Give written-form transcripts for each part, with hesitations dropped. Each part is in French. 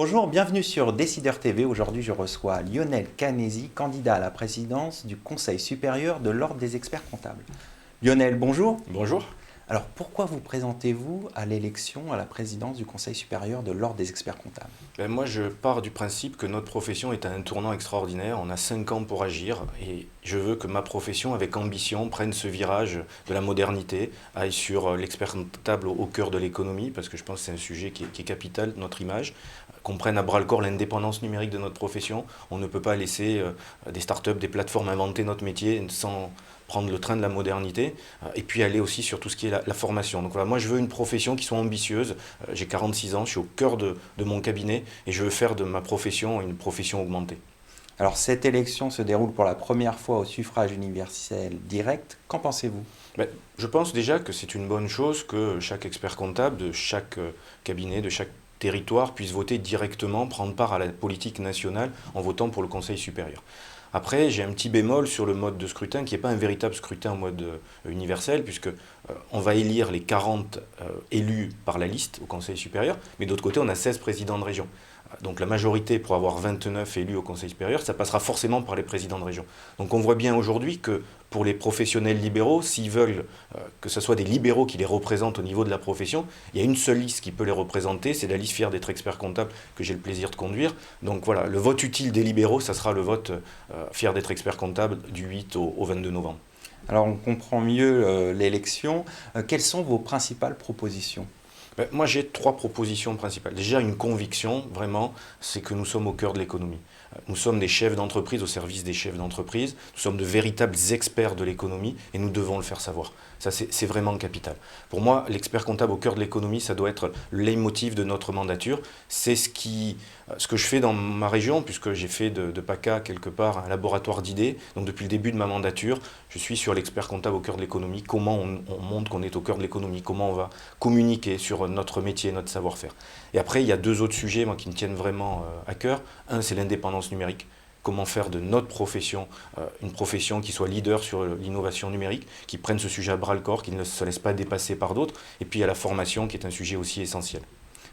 Bonjour, bienvenue sur Décideur TV. Aujourd'hui, je reçois Lionel Canesi, candidat à la présidence du Conseil supérieur de l'Ordre des experts comptables. Lionel, bonjour. Bonjour. Alors, pourquoi vous présentez-vous à l'élection à la présidence du Conseil supérieur de l'Ordre des experts comptables? Moi, je pars du principe que notre profession est à un tournant extraordinaire. On a 5 ans pour agir et je veux que ma profession, avec ambition, prenne ce virage de la modernité, aille sur l'expert comptable au cœur de l'économie, parce que je pense que c'est un sujet qui est capital de notre image, qu'on prenne à bras-le-corps l'indépendance numérique de notre profession. On ne peut pas laisser des startups, des plateformes inventer notre métier sans prendre le train de la modernité, et puis aller aussi sur tout ce qui est la formation. Donc voilà, moi je veux une profession qui soit ambitieuse. J'ai 46 ans, je suis au cœur de mon cabinet et je veux faire de ma profession une profession augmentée. Alors, cette élection se déroule pour la première fois au suffrage universel direct. Qu'en pensez-vous? Je pense déjà que c'est une bonne chose que chaque expert comptable de chaque cabinet, de chaque territoire puisse voter directement, prendre part à la politique nationale en votant pour le Conseil supérieur. Après, j'ai un petit bémol sur le mode de scrutin qui n'est pas un véritable scrutin en mode universel, puisque on va élire les 40 élus par la liste au Conseil supérieur, mais d'autre côté, on a 16 présidents de région. Donc la majorité pour avoir 29 élus au Conseil supérieur, ça passera forcément par les présidents de région. Donc on voit bien aujourd'hui que pour les professionnels libéraux, s'ils veulent que ce soit des libéraux qui les représentent au niveau de la profession, il y a une seule liste qui peut les représenter, c'est la liste fière d'être expert comptable que j'ai le plaisir de conduire. Donc voilà, le vote utile des libéraux, ça sera le vote fier d'être expert comptable du 8 au 22 novembre. Alors, on comprend mieux l'élection. Quelles sont vos principales propositions? Moi, j'ai 3 propositions principales. Déjà, une conviction, vraiment, c'est que nous sommes au cœur de l'économie. Nous sommes des chefs d'entreprise au service des chefs d'entreprise. Nous sommes de véritables experts de l'économie et nous devons le faire savoir. Ça, c'est vraiment capital. Pour moi, l'expert comptable au cœur de l'économie, ça doit être le leitmotiv de notre mandature. C'est ce que je fais dans ma région, puisque j'ai fait de PACA quelque part un laboratoire d'idées. Donc depuis le début de ma mandature, je suis sur l'expert comptable au cœur de l'économie. Comment on montre qu'on est au cœur de l'économie, comment on va communiquer sur notre métier, notre savoir-faire. Et après, il y a 2 autres sujets moi, qui me tiennent vraiment à cœur. Un, c'est l'indépendance numérique. Comment faire de notre profession une profession qui soit leader sur l'innovation numérique, qui prenne ce sujet à bras-le-corps, qui ne se laisse pas dépasser par d'autres. Et puis il y a la formation qui est un sujet aussi essentiel.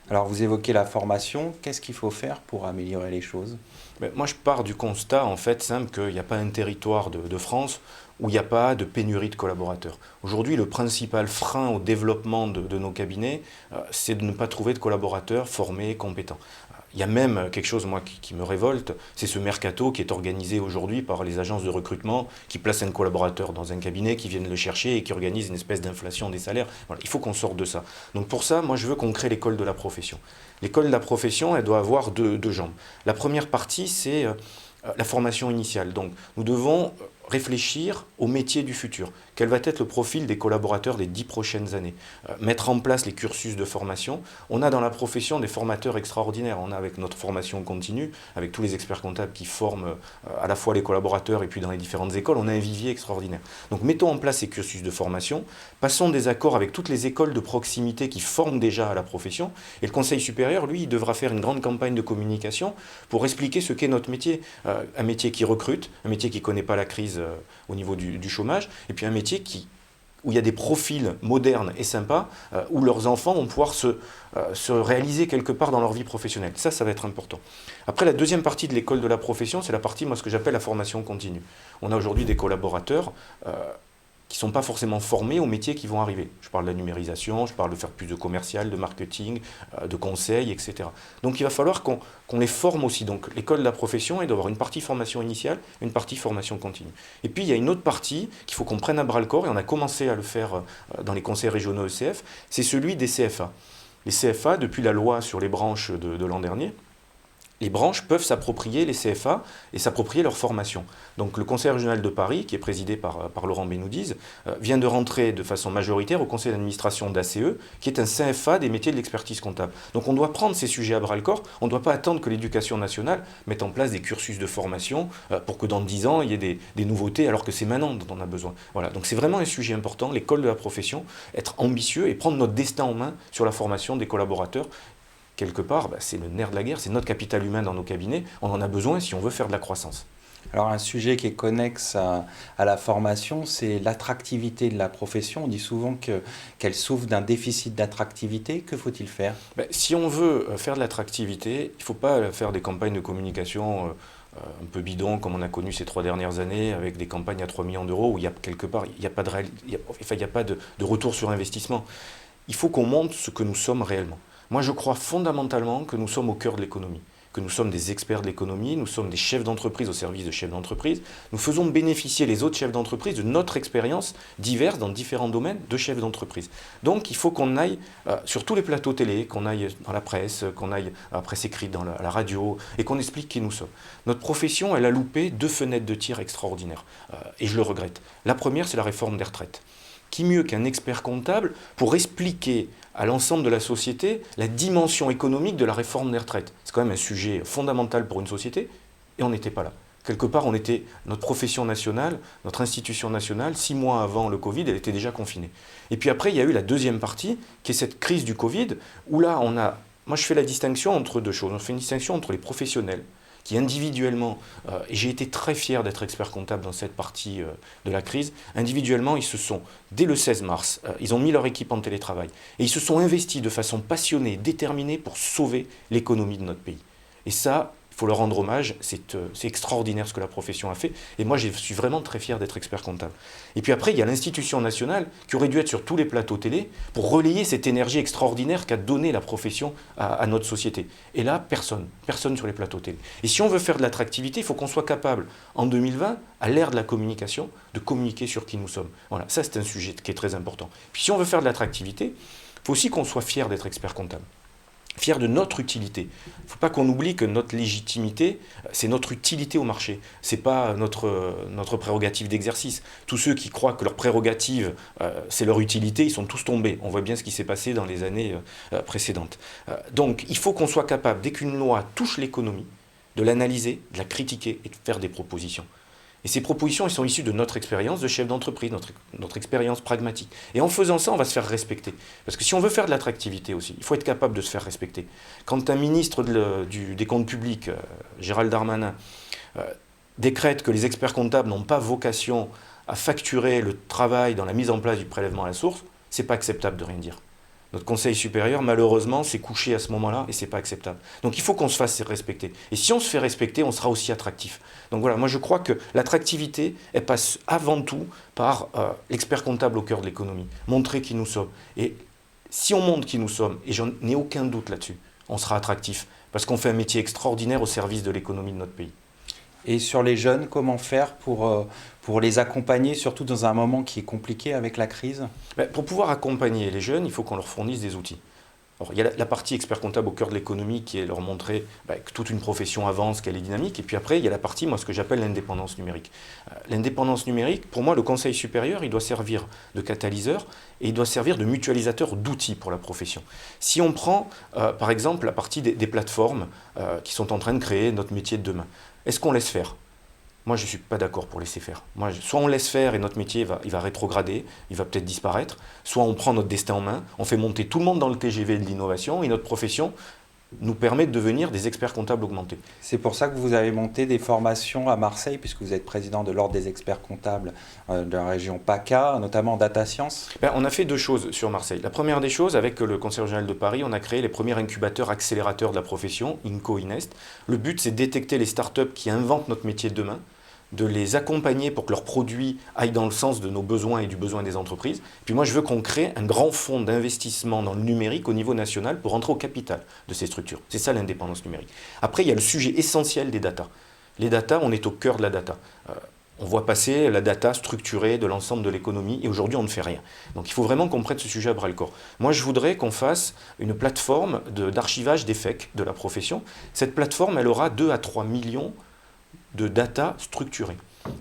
Alors, vous évoquez la formation. Qu'est-ce qu'il faut faire pour améliorer les choses? Moi, je pars du constat, en fait, simple, qu'il n'y a pas un territoire de France où il n'y a pas de pénurie de collaborateurs. Aujourd'hui, le principal frein au développement de nos cabinets, c'est de ne pas trouver de collaborateurs formés, compétents. Il y a même quelque chose, moi, qui me révolte, c'est ce mercato qui est organisé aujourd'hui par les agences de recrutement, qui placent un collaborateur dans un cabinet, qui viennent le chercher et qui organisent une espèce d'inflation des salaires. Voilà, il faut qu'on sorte de ça. Donc pour ça, moi, je veux qu'on crée l'école de la profession. L'école de la profession, elle doit avoir deux jambes. La première partie, c'est la formation initiale. Donc nous devons réfléchir au métier du futur. Quel va être le profil des collaborateurs des 10 prochaines années? Mettre en place les cursus de formation. On a dans la profession des formateurs extraordinaires. On a avec notre formation continue, avec tous les experts comptables qui forment à la fois les collaborateurs et puis dans les différentes écoles, on a un vivier extraordinaire. Donc mettons en place ces cursus de formation, passons des accords avec toutes les écoles de proximité qui forment déjà à la profession, et le Conseil supérieur, lui, il devra faire une grande campagne de communication pour expliquer ce qu'est notre métier. Un métier qui recrute, un métier qui ne connaît pas la crise au niveau du chômage, et puis un métier où il y a des profils modernes et sympas, où leurs enfants vont pouvoir se réaliser quelque part dans leur vie professionnelle. Ça va être important. Après, la deuxième partie de l'école de la profession, c'est la partie, moi, ce que j'appelle la formation continue. On a aujourd'hui des collaborateurs qui ne sont pas forcément formés aux métiers qui vont arriver. Je parle de la numérisation, je parle de faire plus de commercial, de marketing, de conseil, etc. Donc il va falloir qu'on les forme aussi. Donc l'école de la profession, elle doit avoir une partie formation initiale, une partie formation continue. Et puis il y a une autre partie qu'il faut qu'on prenne à bras le corps, et on a commencé à le faire dans les conseils régionaux ECF, c'est celui des CFA. Les CFA, depuis la loi sur les branches de l'an dernier, les branches peuvent s'approprier les CFA et s'approprier leur formation. Donc le Conseil régional de Paris, qui est présidé par Laurent Benoudiz, vient de rentrer de façon majoritaire au conseil d'administration d'ACE, qui est un CFA des métiers de l'expertise comptable. Donc on doit prendre ces sujets à bras-le-corps, on ne doit pas attendre que l'éducation nationale mette en place des cursus de formation pour que dans 10 ans, il y ait des nouveautés, alors que c'est maintenant dont on a besoin. Voilà, donc c'est vraiment un sujet important, l'école de la profession, être ambitieux et prendre notre destin en main sur la formation des collaborateurs. Quelque part, c'est le nerf de la guerre, c'est notre capital humain dans nos cabinets, on en a besoin si on veut faire de la croissance. Alors un sujet qui est connexe à la formation, c'est l'attractivité de la profession. On dit souvent qu'elle souffre d'un déficit d'attractivité. Que faut-il faire? Ben, si on veut faire de l'attractivité, il ne faut pas faire des campagnes de communication un peu bidons comme on a connu ces 3 dernières années avec des campagnes à 3 millions d'euros où il y a quelque part, il n'y a pas il y a pas de retour sur investissement. Il faut qu'on montre ce que nous sommes réellement. Moi, je crois fondamentalement que nous sommes au cœur de l'économie, que nous sommes des experts de l'économie, nous sommes des chefs d'entreprise au service de chefs d'entreprise. Nous faisons bénéficier les autres chefs d'entreprise de notre expérience diverse dans différents domaines de chefs d'entreprise. Donc, il faut qu'on aille sur tous les plateaux télé, qu'on aille dans la presse, qu'on aille à la presse écrite, à la radio, et qu'on explique qui nous sommes. Notre profession, elle a loupé 2 fenêtres de tir extraordinaires, et je le regrette. La première, c'est la réforme des retraites. Qui mieux qu'un expert comptable pour expliquer à l'ensemble de la société la dimension économique de la réforme des retraites? C'est quand même un sujet fondamental pour une société, et on n'était pas là. Quelque part, notre profession nationale, notre institution nationale, 6 mois avant le Covid, elle était déjà confinée. Et puis après, il y a eu la deuxième partie, qui est cette crise du Covid, où là, moi je fais la distinction entre 2 choses. On fait une distinction entre les professionnels, qui individuellement, et j'ai été très fier d'être expert comptable dans cette partie de la crise, individuellement, ils se sont, dès le 16 mars, ils ont mis leur équipe en télétravail, et ils se sont investis de façon passionnée, déterminée pour sauver l'économie de notre pays. Et ça, il faut leur rendre hommage, c'est extraordinaire ce que la profession a fait, et moi je suis vraiment très fier d'être expert comptable. Et puis après, il y a l'institution nationale qui aurait dû être sur tous les plateaux télé pour relayer cette énergie extraordinaire qu'a donnée la profession à notre société. Et là, personne sur les plateaux télé. Et si on veut faire de l'attractivité, il faut qu'on soit capable, en 2020, à l'ère de la communication, de communiquer sur qui nous sommes. Voilà, ça c'est un sujet qui est très important. Puis si on veut faire de l'attractivité, il faut aussi qu'on soit fier d'être expert comptable. Fier de notre utilité. Il ne faut pas qu'on oublie que notre légitimité, c'est notre utilité au marché. Ce n'est pas notre prérogative d'exercice. Tous ceux qui croient que leur prérogative, c'est leur utilité, ils sont tous tombés. On voit bien ce qui s'est passé dans les années précédentes. Donc, il faut qu'on soit capable, dès qu'une loi touche l'économie, de l'analyser, de la critiquer et de faire des propositions. Et ces propositions, elles sont issues de notre expérience de chef d'entreprise, notre expérience pragmatique. Et en faisant ça, on va se faire respecter. Parce que si on veut faire de l'attractivité aussi, il faut être capable de se faire respecter. Quand un ministre des comptes publics, Gérald Darmanin, décrète que les experts comptables n'ont pas vocation à facturer le travail dans la mise en place du prélèvement à la source, c'est pas acceptable de rien dire. Notre conseil supérieur, malheureusement, s'est couché à ce moment-là et c'est pas acceptable. Donc il faut qu'on se fasse respecter. Et si on se fait respecter, on sera aussi attractif. Donc voilà, moi je crois que l'attractivité, elle passe avant tout par l'expert comptable au cœur de l'économie. Montrer qui nous sommes. Et si on montre qui nous sommes, et j'en ai aucun doute là-dessus, on sera attractif. Parce qu'on fait un métier extraordinaire au service de l'économie de notre pays. Et sur les jeunes, comment faire pour les accompagner, surtout dans un moment qui est compliqué avec la crise? Pour pouvoir accompagner les jeunes, il faut qu'on leur fournisse des outils. Alors, il y a la partie expert comptable au cœur de l'économie qui est leur montrer que toute une profession avance, qu'elle est dynamique. Et puis après, il y a la partie, moi, ce que j'appelle l'indépendance numérique. L'indépendance numérique, pour moi, le conseil supérieur, il doit servir de catalyseur et il doit servir de mutualisateur d'outils pour la profession. Si on prend, par exemple, la partie des plateformes qui sont en train de créer notre métier de demain, est-ce qu'on laisse faire ? Moi, je ne suis pas d'accord pour laisser faire. Soit on laisse faire et notre métier il va rétrograder, il va peut-être disparaître, soit on prend notre destin en main, on fait monter tout le monde dans le TGV de l'innovation et notre profession nous permet de devenir des experts comptables augmentés. C'est pour ça que vous avez monté des formations à Marseille, puisque vous êtes président de l'Ordre des experts comptables de la région PACA, notamment en data science. On a fait 2 choses sur Marseille. La première des choses, avec le Conseil régional de Paris, on a créé les premiers incubateurs accélérateurs de la profession, INCO, INEST. Le but, c'est de détecter les startups qui inventent notre métier de demain, de les accompagner pour que leurs produits aillent dans le sens de nos besoins et du besoin des entreprises. Puis moi, je veux qu'on crée un grand fonds d'investissement dans le numérique au niveau national pour rentrer au capital de ces structures. C'est ça l'indépendance numérique. Après, il y a le sujet essentiel des data. Les data, on est au cœur de la data. On voit passer la data structurée de l'ensemble de l'économie et aujourd'hui, on ne fait rien. Donc il faut vraiment qu'on prenne ce sujet à bras-le-corps. Moi, je voudrais qu'on fasse une plateforme d'archivage des FEC de la profession. Cette plateforme, elle aura 2 à 3 millions de data structurée.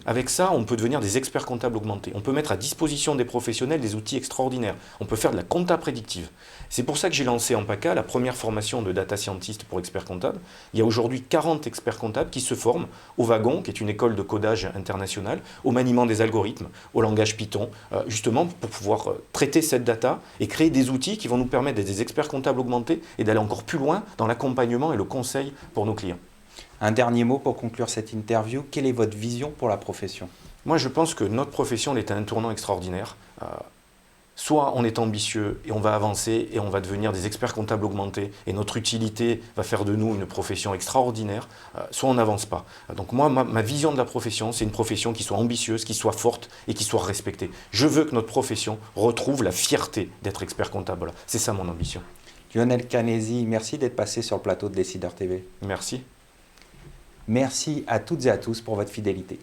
Avec ça, on peut devenir des experts comptables augmentés. On peut mettre à disposition des professionnels des outils extraordinaires. On peut faire de la compta prédictive. C'est pour ça que j'ai lancé en PACA la première formation de data scientist pour experts comptables. Il y a aujourd'hui 40 experts comptables qui se forment au Wagon, qui est une école de codage internationale, au maniement des algorithmes, au langage Python, justement pour pouvoir traiter cette data et créer des outils qui vont nous permettre d'être des experts comptables augmentés et d'aller encore plus loin dans l'accompagnement et le conseil pour nos clients. Un dernier mot pour conclure cette interview. Quelle est votre vision pour la profession? Moi, je pense que notre profession elle est à un tournant extraordinaire. Soit on est ambitieux et on va avancer et on va devenir des experts comptables augmentés et notre utilité va faire de nous une profession extraordinaire, soit on n'avance pas. Donc moi, ma vision de la profession, c'est une profession qui soit ambitieuse, qui soit forte et qui soit respectée. Je veux que notre profession retrouve la fierté d'être expert comptable. Voilà. C'est ça mon ambition. Lionel Canesi, merci d'être passé sur le plateau de Décideur TV. Merci. Merci à toutes et à tous pour votre fidélité.